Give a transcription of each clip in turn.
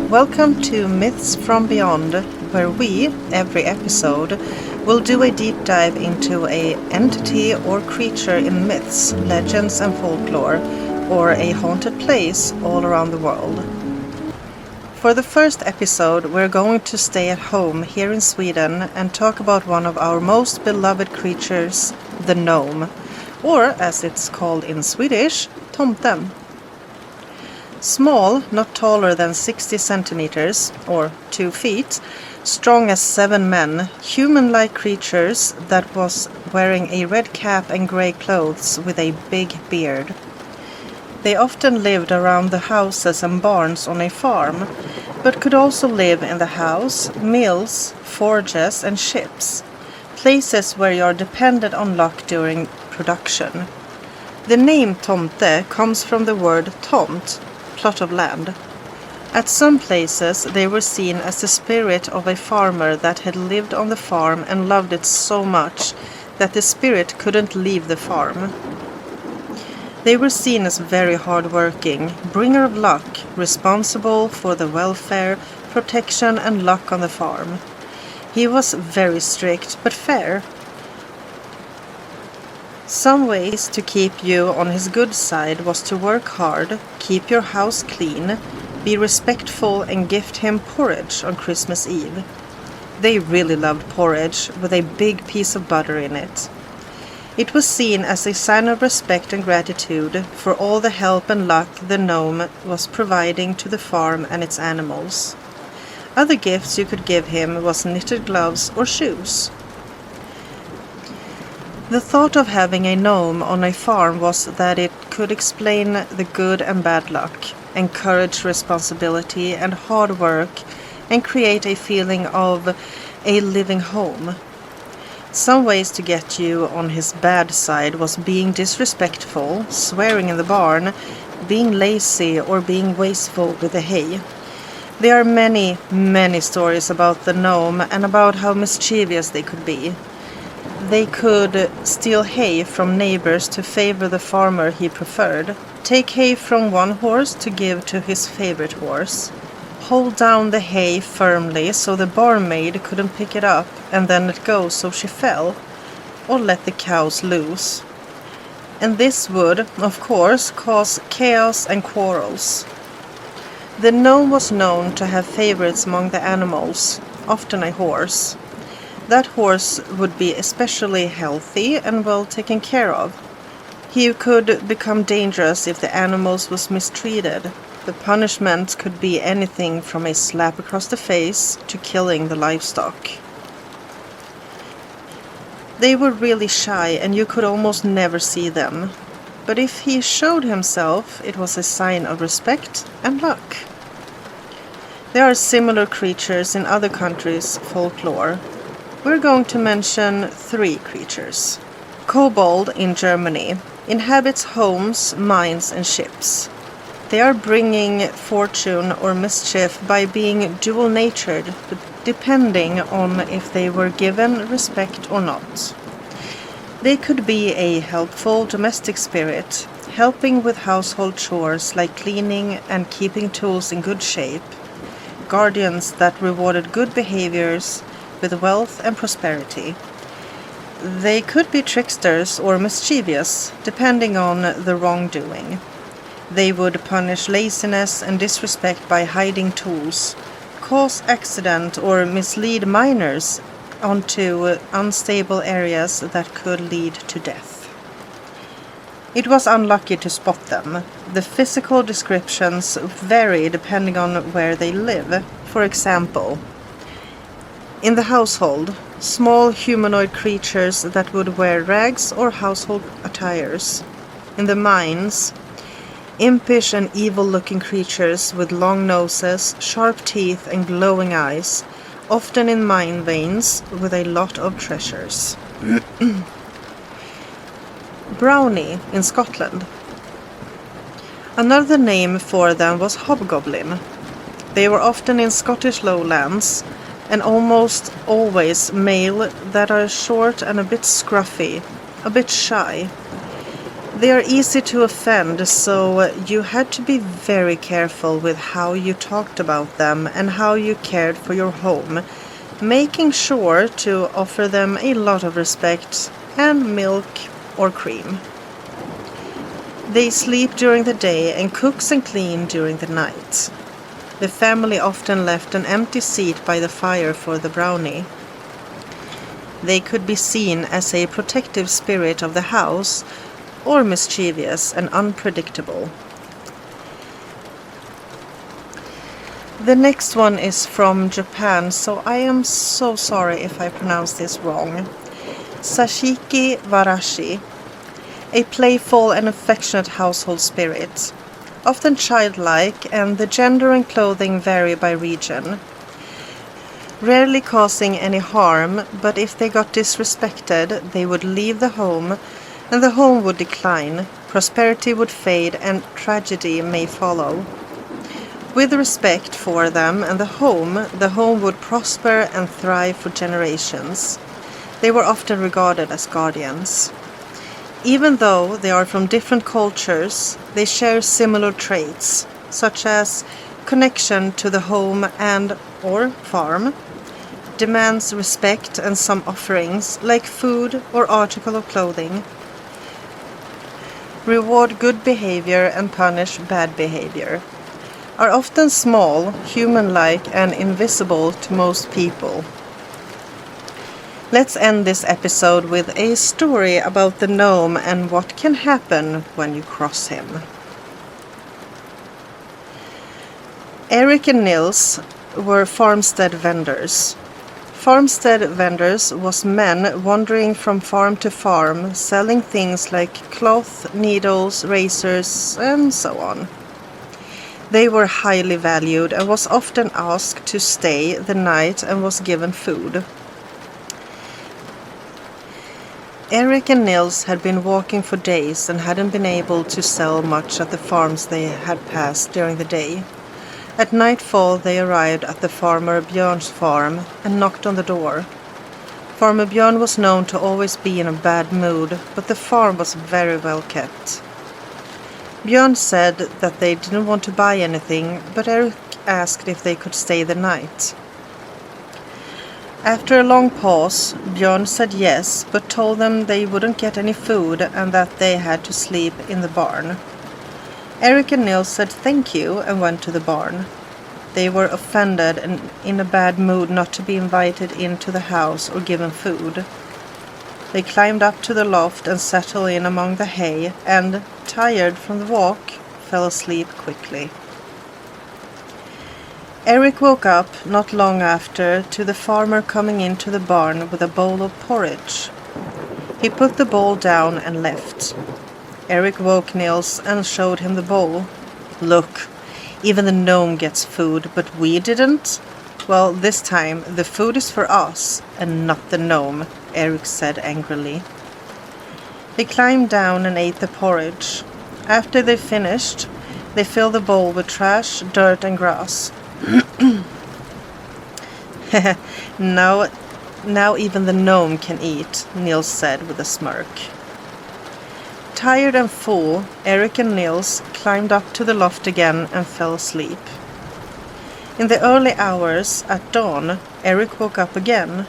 Welcome to Myths from Beyond, where we, every episode, will do a deep dive into a entity or creature in myths, legends and folklore, or a haunted place all around the world. For the first episode, we're going to stay at home here in Sweden and talk about one of our most beloved creatures, the gnome, or as it's called in Swedish, tomten. Small, not taller than 60 centimeters, or 2 feet, strong as 7 men, human-like creatures that was wearing a red cap and grey clothes with a big beard. They often lived around the houses and barns on a farm, but could also live in the house, mills, forges and ships, places where you are dependent on luck during production. The name tomte comes from the word tomt, plot of land. At some places they were seen as the spirit of a farmer that had lived on the farm and loved it so much that the spirit couldn't leave the farm. They were seen as very hard-working, bringer of luck, responsible for the welfare, protection and luck on the farm. He was very strict but fair. Some ways to keep you on his good side was to work hard, keep your house clean, be respectful and gift him porridge on Christmas Eve. They really loved porridge with a big piece of butter in it. It was seen as a sign of respect and gratitude for all the help and luck the gnome was providing to the farm and its animals. Other gifts you could give him was knitted gloves or shoes. The thought of having a gnome on a farm was that it could explain the good and bad luck, encourage responsibility and hard work, and create a feeling of a living home. Some ways to get you on his bad side was being disrespectful, swearing in the barn, being lazy or being wasteful with the hay. There are many stories about the gnome and about how mischievous they could be. They could steal hay from neighbors to favor the farmer he preferred, take hay from one horse to give to his favorite horse, hold down the hay firmly so the barmaid couldn't pick it up and then let go so she fell, or let the cows loose. And this would, of course, cause chaos and quarrels. The gnome was known to have favorites among the animals, often a horse. That horse would be especially healthy and well taken care of. He could become dangerous if the animals was mistreated. The punishment could be anything from a slap across the face to killing the livestock. They were really shy and you could almost never see them. But if he showed himself, it was a sign of respect and luck. There are similar creatures in other countries' folklore. We're going to mention 3 creatures. Kobold in Germany inhabits homes, mines and ships. They are bringing fortune or mischief by being dual-natured, depending on if they were given respect or not. They could be a helpful domestic spirit, helping with household chores like cleaning and keeping tools in good shape. Guardians that rewarded good behaviors with wealth and prosperity. They could be tricksters or mischievous, depending on the wrongdoing. They would punish laziness and disrespect by hiding tools, cause accident or mislead minors onto unstable areas that could lead to death. It was unlucky to spot them. The physical descriptions vary depending on where they live. For example, in the household, small humanoid creatures that would wear rags or household attires. In the mines, impish and evil-looking creatures with long noses, sharp teeth and glowing eyes, often in mine veins with a lot of treasures. Brownie in Scotland. Another name for them was hobgoblin. They were often in Scottish lowlands, and almost always male, that are short and a bit scruffy, a bit shy. They are easy to offend, so you had to be very careful with how you talked about them and how you cared for your home, making sure to offer them a lot of respect and milk or cream. They sleep during the day and cooks and clean during the night. The family often left an empty seat by the fire for the brownie. They could be seen as a protective spirit of the house, or mischievous and unpredictable. The next one is from Japan, so I am so sorry if I pronounce this wrong. Sashiki Warashi, a playful and affectionate household spirit, often childlike, and the gender and clothing vary by region. Rarely causing any harm, but if they got disrespected, they would leave the home, and the home would decline, prosperity would fade, and tragedy may follow. With respect for them and the home would prosper and thrive for generations. They were often regarded as guardians. Even though they are from different cultures, they share similar traits, such as connection to the home and or farm, demands respect and some offerings, like food or article of clothing, reward good behavior and punish bad behavior, are often small, human-like, and invisible to most people. Let's end this episode with a story about the gnome and what can happen when you cross him. Eric and Nils were farmstead vendors. Farmstead vendors was men wandering from farm to farm, selling things like cloth, needles, razors, and so on. They were highly valued and was often asked to stay the night and was given food. Eric and Nils had been walking for days and hadn't been able to sell much at the farms they had passed during the day. At nightfall they arrived at the farmer Björn's farm and knocked on the door. Farmer Björn was known to always be in a bad mood, but the farm was very well kept. Björn said that they didn't want to buy anything, but Eric asked if they could stay the night. After a long pause, Björn said yes, but told them they wouldn't get any food and that they had to sleep in the barn. Eric and Nils said thank you and went to the barn. They were offended and in a bad mood not to be invited into the house or given food. They climbed up to the loft and settled in among the hay and, tired from the walk, fell asleep quickly. Eric woke up not long after to the farmer coming into the barn with a bowl of porridge. He put the bowl down and left. Eric woke Nils and showed him the bowl. "Look, even the gnome gets food, but we didn't? Well, this time the food is for us and not the gnome," Eric said angrily. They climbed down and ate the porridge. After they finished, they filled the bowl with trash, dirt and grass. Now even the gnome can eat, Nils said with a smirk. Tired and full, Eric and Nils climbed up to the loft again and fell asleep. In the early hours, at dawn, Eric woke up again.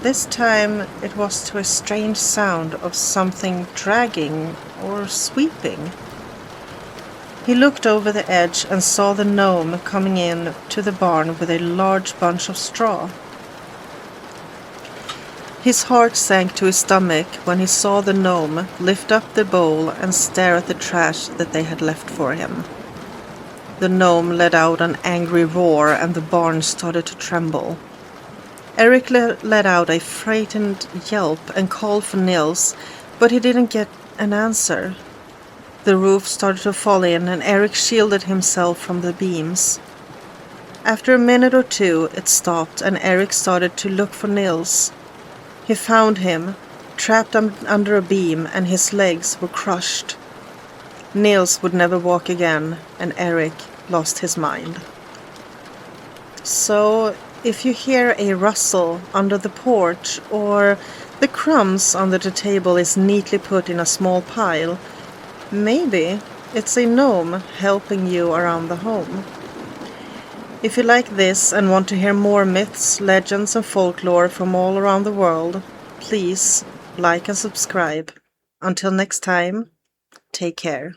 This time it was to a strange sound of something dragging or sweeping. He looked over the edge and saw the gnome coming in to the barn with a large bunch of straw. His heart sank to his stomach when he saw the gnome lift up the bowl and stare at the trash that they had left for him. The gnome let out an angry roar and the barn started to tremble. Eric let out a frightened yelp and called for Nils, but he didn't get an answer. The roof started to fall in and Eric shielded himself from the beams. After a minute or two it stopped and Eric started to look for Nils. He found him, trapped under a beam, and his legs were crushed. Nils would never walk again, and Eric lost his mind. So, if you hear a rustle under the porch or The crumbs under the table is neatly put in a small pile. Maybe it's a gnome helping you around the home. If you like this and want to hear more myths, legends and folklore from all around the world, please like and subscribe. Until next time, take care.